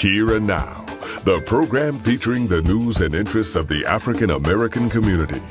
Here and Now, the program featuring the news and interests of the African American community.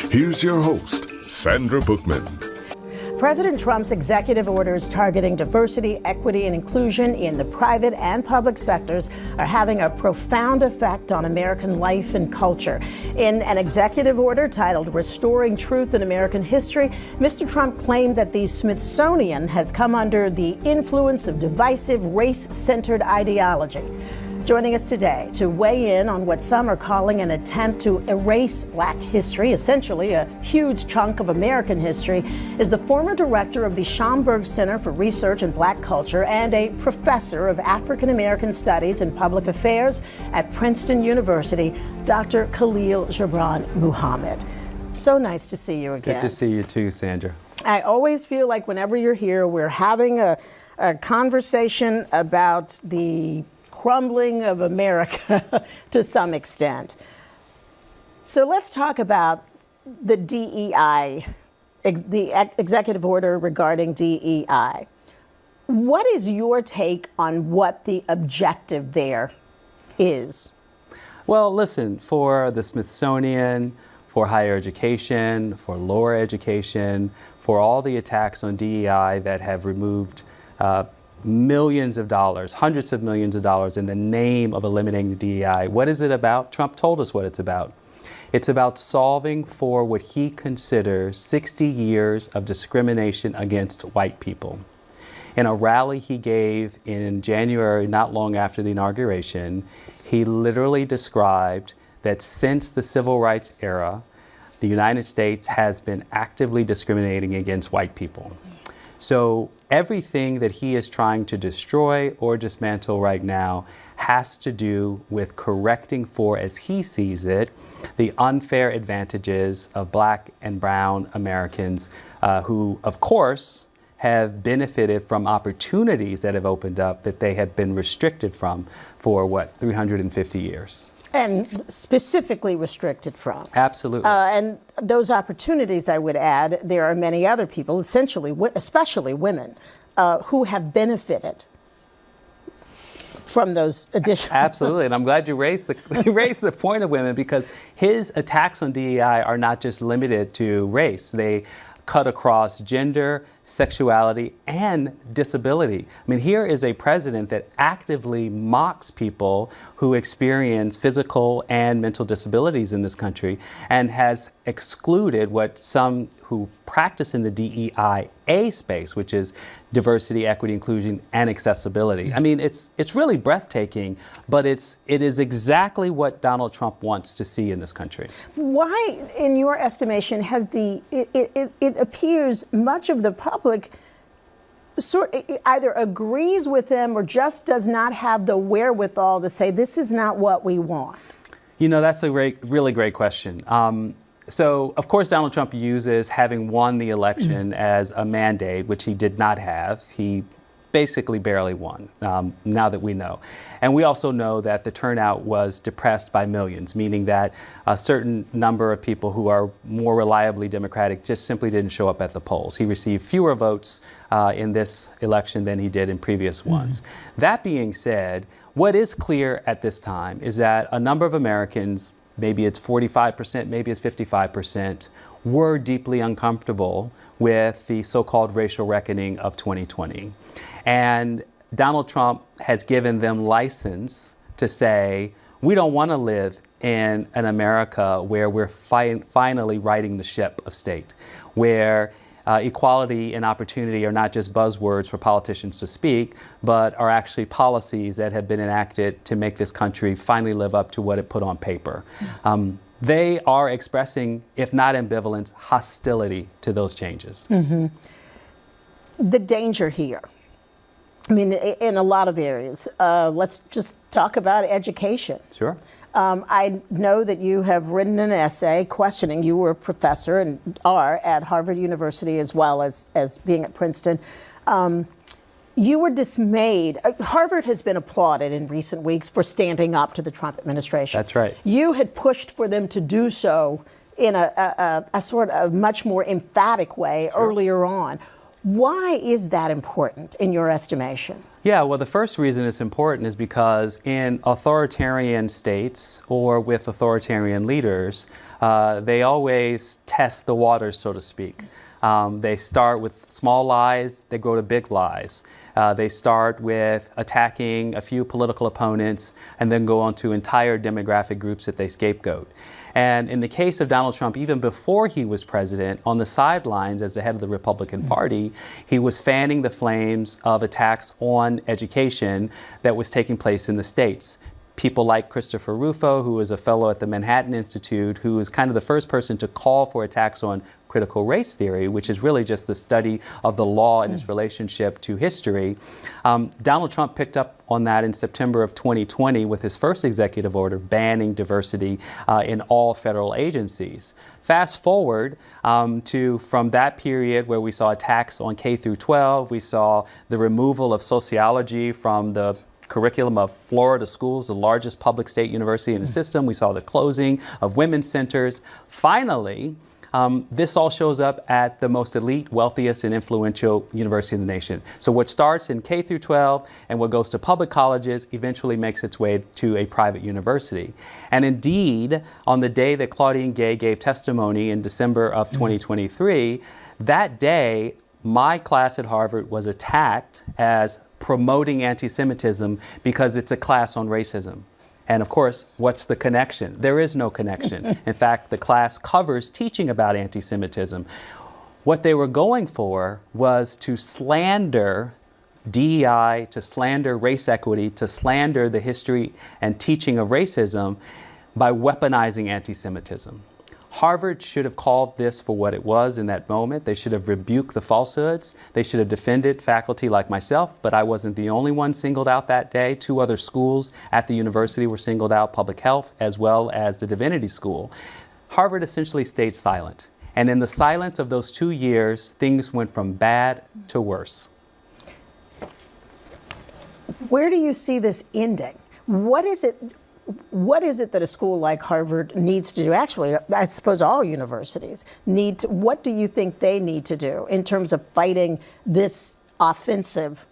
Here's your host, Sandra Bookman. President Trump's executive orders targeting diversity, equity, and inclusion in the private and public sectors are having a profound effect on American life and culture. In an executive order titled Restoring Truth in American History, Mr. Trump claimed that the Smithsonian has come under the influence of divisive, race-centered ideology. Joining us today to weigh in on what some are calling an attempt to erase Black history, essentially a huge chunk of American history, is the former director of the Schomburg Center for Research in Black Culture and a professor of African American Studies and Public Affairs at Princeton University, Dr. Khalil Gibran Muhammad. So nice to see you again. Good to see you too, Sandra. I always feel like whenever you're here, we're having a conversation about the crumbling of America to some extent. So let's talk about the DEI, the executive order regarding DEI. What is your take on what the objective there is? Well, listen, for the Smithsonian, for higher education, for lower education, for all the attacks on DEI that have removed millions of dollars, hundreds of millions of dollars in the name of eliminating DEI. What is it about? Trump told us what it's about. It's about solving for what he considers 60 years of discrimination against white people. In a rally he gave in January, not long after the inauguration, he literally described that since the civil rights era, the United States has been actively discriminating against white people. So everything that he is trying to destroy or dismantle right now has to do with correcting for, as he sees it, the unfair advantages of Black and brown Americans who, of course, have benefited from opportunities that have opened up that they have been restricted from for, 350 years. And specifically restricted from. Absolutely. And those opportunities, I would add, there are many other people, essentially, especially women, who have benefited from those additional. Absolutely, and I'm glad you raised the point of women, because his attacks on DEI are not just limited to race. They cut across gender, sexuality, and disability. I mean, here is a president that actively mocks people who experience physical and mental disabilities in this country and has excluded what some who practice in the DEI space, which is diversity, equity, inclusion, and accessibility. I mean, it's really breathtaking, but it is exactly what Donald Trump wants to see in this country. Why, in your estimation, has it appears much of the public either agrees with them or just does not have the wherewithal to say this is not what we want? You know, that's a really great question. So, of course, Donald Trump uses having won the election as a mandate, which he did not have. He basically barely won, now that we know. And we also know that the turnout was depressed by millions, meaning that a certain number of people who are more reliably Democratic just simply didn't show up at the polls. He received fewer votes in this election than he did in previous ones. That being said, what is clear at this time is that a number of Americans, maybe it's 45%, maybe it's 55%, were deeply uncomfortable with the so-called racial reckoning of 2020. And Donald Trump has given them license to say, we don't want to live in an America where we're finally righting the ship of state, where equality and opportunity are not just buzzwords for politicians to speak, but are actually policies that have been enacted to make this country finally live up to what it put on paper. They are expressing, if not ambivalence, hostility to those changes. The danger here, I mean, in a lot of areas. Let's just talk about education. Sure. I know that you have written an essay questioning, you were a professor and are at Harvard University as well as being at Princeton. You were dismayed. Harvard has been applauded in recent weeks for standing up to the Trump administration. That's right. You had pushed for them to do so in a sort of much more emphatic way earlier on. Why is that important in your estimation? Yeah, well, the first reason it's important is because in authoritarian states or with authoritarian leaders, they always test the waters, so to speak. They start with small lies, they grow to big lies. They start with attacking a few political opponents and then go on to entire demographic groups that they scapegoat. And in the case of Donald Trump, even before he was president, on the sidelines as the head of the Republican Party, he was fanning the flames of attacks on education that was taking place in the states. People like Christopher Rufo, who is a fellow at the Manhattan Institute, who is kind of the first person to call for attacks on critical race theory, which is really just the study of the law and its relationship to history. Donald Trump picked up on that in September of 2020 with his first executive order banning diversity in all federal agencies. Fast forward to from that period where we saw attacks on K through 12, we saw the removal of sociology from the curriculum of Florida schools, the largest public state university in the system. We saw the closing of women's centers. Finally, this all shows up at the most elite, wealthiest, and influential university in the nation. So what starts in K through 12 and what goes to public colleges eventually makes its way to a private university. And indeed, on the day that Claudine Gay gave testimony in December of 2023, that day, my class at Harvard was attacked as promoting anti-Semitism because it's a class on racism. And of course, what's the connection? There is no connection. In fact, the class covers teaching about anti-Semitism. What they were going for was to slander DEI, to slander race equity, to slander the history and teaching of racism by weaponizing anti-Semitism. Harvard should have called this for what it was in that moment. They should have rebuked the falsehoods. They should have defended faculty like myself, but I wasn't the only one singled out that day. 2 other schools at the university were singled out, public health as well as the divinity school. Harvard essentially stayed silent. And in the silence of those 2 years, things went from bad to worse. Where do you see this ending? What is it that a school like Harvard needs to do? Actually, I suppose all universities need to. What do you think they need to do in terms of fighting this offensive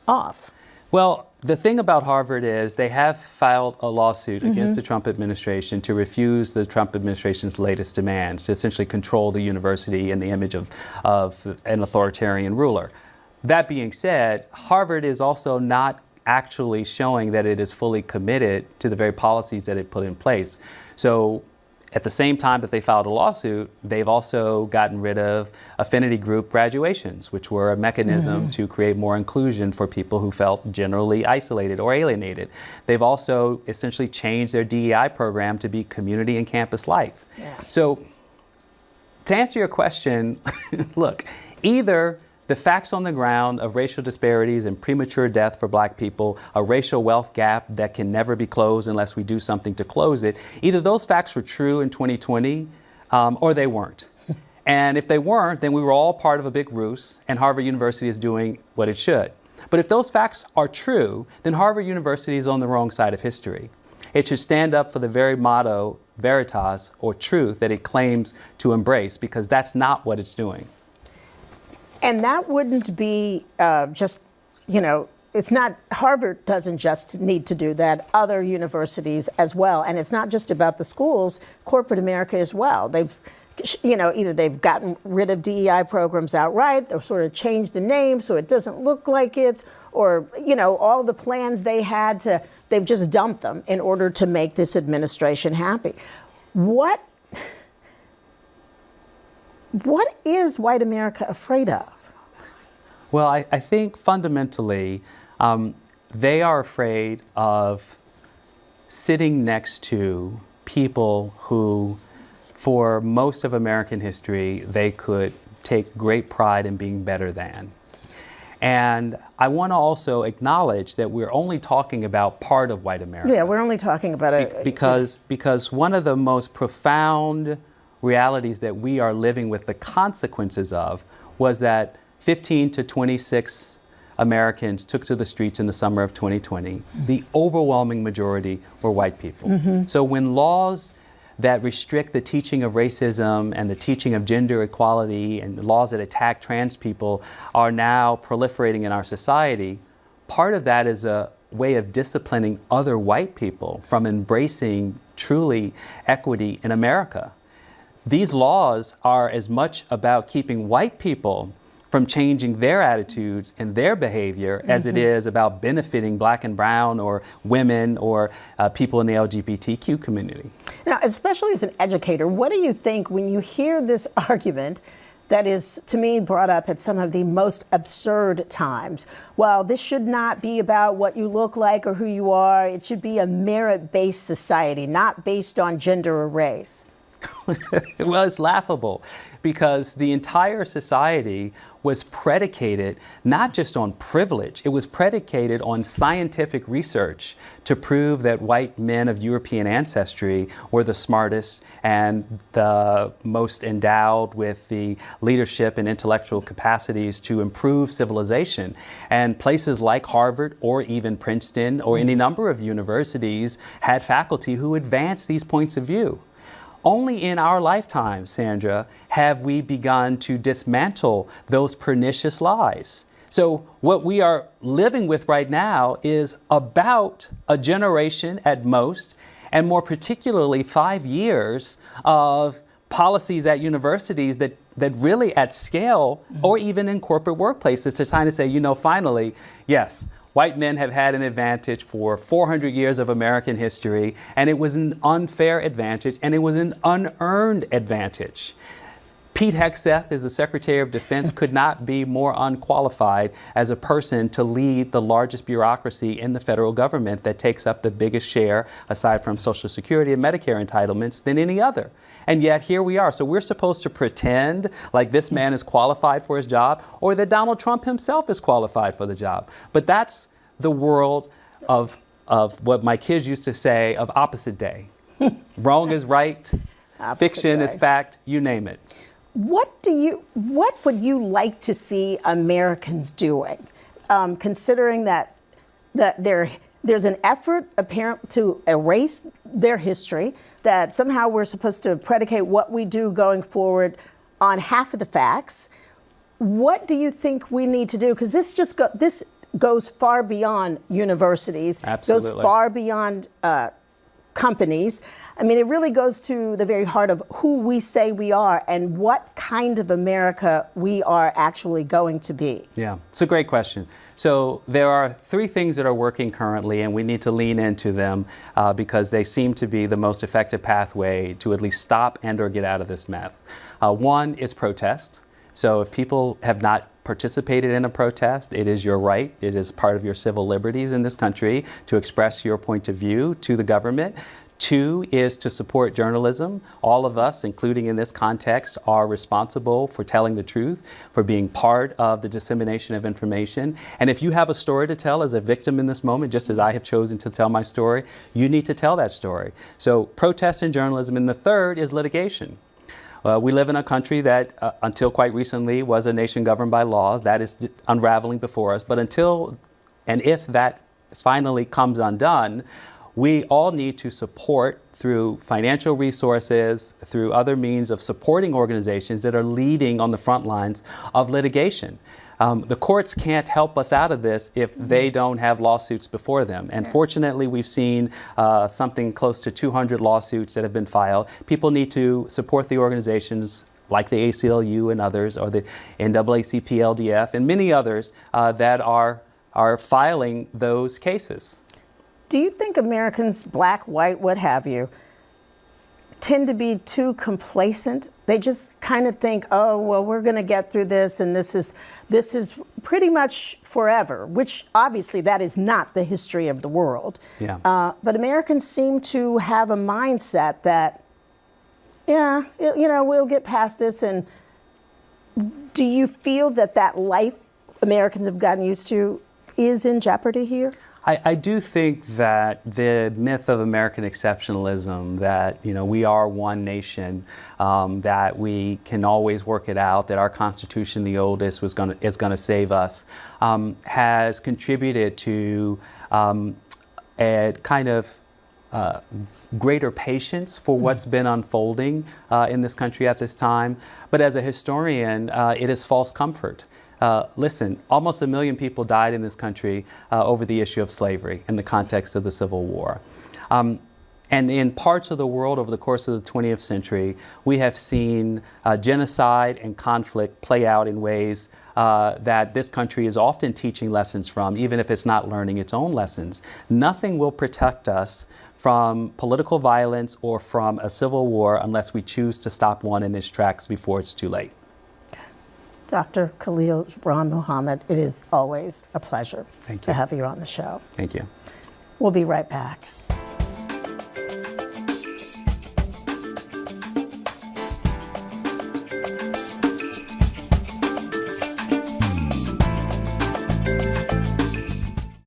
off? Well, the thing about Harvard is they have filed a lawsuit against the Trump administration to refuse the Trump administration's latest demands to essentially control the university in the image of an authoritarian ruler. That being said, Harvard is also not actually showing that it is fully committed to the very policies that it put in place. So at the same time that they filed a lawsuit, they've also gotten rid of affinity group graduations, which were a mechanism to create more inclusion for people who felt generally isolated or alienated. They've also essentially changed their DEI program to be community and campus life. Yeah. So to answer your question, look, either the facts on the ground of racial disparities and premature death for Black people, a racial wealth gap that can never be closed unless we do something to close it, either those facts were true in 2020 or they weren't. And if they weren't, then we were all part of a big ruse and Harvard University is doing what it should. But if those facts are true, then Harvard University is on the wrong side of history. It should stand up for the very motto, veritas, or truth, that it claims to embrace, because that's not what it's doing. And that wouldn't be just, it's not, Harvard doesn't just need to do that, other universities as well. And it's not just about the schools, corporate America as well. They've, either they've gotten rid of DEI programs outright, or sort of changed the name so it doesn't look like it's, or, all the plans they had they've just dumped them in order to make this administration happy. What is white America afraid of? Well, I think fundamentally they are afraid of sitting next to people who, for most of American history, they could take great pride in being better than. And I want to also acknowledge that we're only talking about part of white America. Yeah, we're only talking about it. Because one of the most profound realities that we are living with the consequences of was that 15 to 26 Americans took to the streets in the summer of 2020. The overwhelming majority were white people. So when laws that restrict the teaching of racism and the teaching of gender equality and laws that attack trans people are now proliferating in our society, part of that is a way of disciplining other white people from embracing truly equity in America. These laws are as much about keeping white people from changing their attitudes and their behavior as it is about benefiting black and brown or women or people in the LGBTQ community. Now, especially as an educator, what do you think when you hear this argument that is, to me, brought up at some of the most absurd times? Well, this should not be about what you look like or who you are. It should be a merit-based society, not based on gender or race. Well, it's laughable because the entire society was predicated not just on privilege, it was predicated on scientific research to prove that white men of European ancestry were the smartest and the most endowed with the leadership and intellectual capacities to improve civilization. And places like Harvard or even Princeton or any number of universities had faculty who advanced these points of view. Only in our lifetime, Sandra, have we begun to dismantle those pernicious lies. So what we are living with right now is about a generation at most, and more particularly 5 years of policies at universities that really at scale or even in corporate workplaces to trying to say, finally, yes, white men have had an advantage for 400 years of American history, and it was an unfair advantage, and it was an unearned advantage. Pete Hegseth, as the Secretary of Defense, could not be more unqualified as a person to lead the largest bureaucracy in the federal government that takes up the biggest share, aside from Social Security and Medicare entitlements, than any other. And yet here we are. So we're supposed to pretend like this man is qualified for his job or that Donald Trump himself is qualified for the job. But that's the world of what my kids used to say of opposite day. Wrong is right, fiction is fact, you name it. What would you like to see Americans doing, considering that there's an effort apparent to erase their history, that somehow we're supposed to predicate what we do going forward on half of the facts? What do you think we need to do? Because this goes far beyond universities, Absolutely. Goes far beyond companies. I mean, it really goes to the very heart of who we say we are and what kind of America we are actually going to be. Yeah, it's a great question. So there are 3 things that are working currently, and we need to lean into them because they seem to be the most effective pathway to at least stop and or get out of this mess. One is protest. So if people have not participated in a protest, it is your right, it is part of your civil liberties in this country to express your point of view to the government. 2 is to support journalism. All of us, including in this context, are responsible for telling the truth, for being part of the dissemination of information. And if you have a story to tell as a victim in this moment, just as I have chosen to tell my story, you need to tell that story. So protest and journalism. And the 3rd is litigation. We live in a country that, until quite recently, was a nation governed by laws. That is unraveling before us. But until and if that finally comes undone, we all need to support through financial resources, through other means of supporting organizations that are leading on the front lines of litigation. The courts can't help us out of this if they don't have lawsuits before them. And fortunately, we've seen something close to 200 lawsuits that have been filed. People need to support the organizations like the ACLU and others, or the NAACP-LDF and many others that are filing those cases. Do you think Americans, black, white, what have you, tend to be too complacent? They just kind of think, oh, well, we're going to get through this, and this is pretty much forever, which obviously that is not the history of the world. Yeah. But Americans seem to have a mindset that, yeah, we'll get past this. And do you feel that life Americans have gotten used to is in jeopardy here? I do think that the myth of American exceptionalism, that we are one nation, that we can always work it out, that our Constitution, the oldest, is going to save us, has contributed to a kind of greater patience for what's been unfolding in this country at this time. But as a historian, it is false comfort. Listen, almost 1 million people died in this country over the issue of slavery in the context of the Civil War. And in parts of the world over the course of the 20th century, we have seen genocide and conflict play out in ways that this country is often teaching lessons from, even if it's not learning its own lessons. Nothing will protect us from political violence or from a civil war unless we choose to stop one in its tracks before it's too late. Dr. Khalil Gibran Muhammad, it is always a pleasure Thank you. to have you on the show. Thank you. We'll be right back.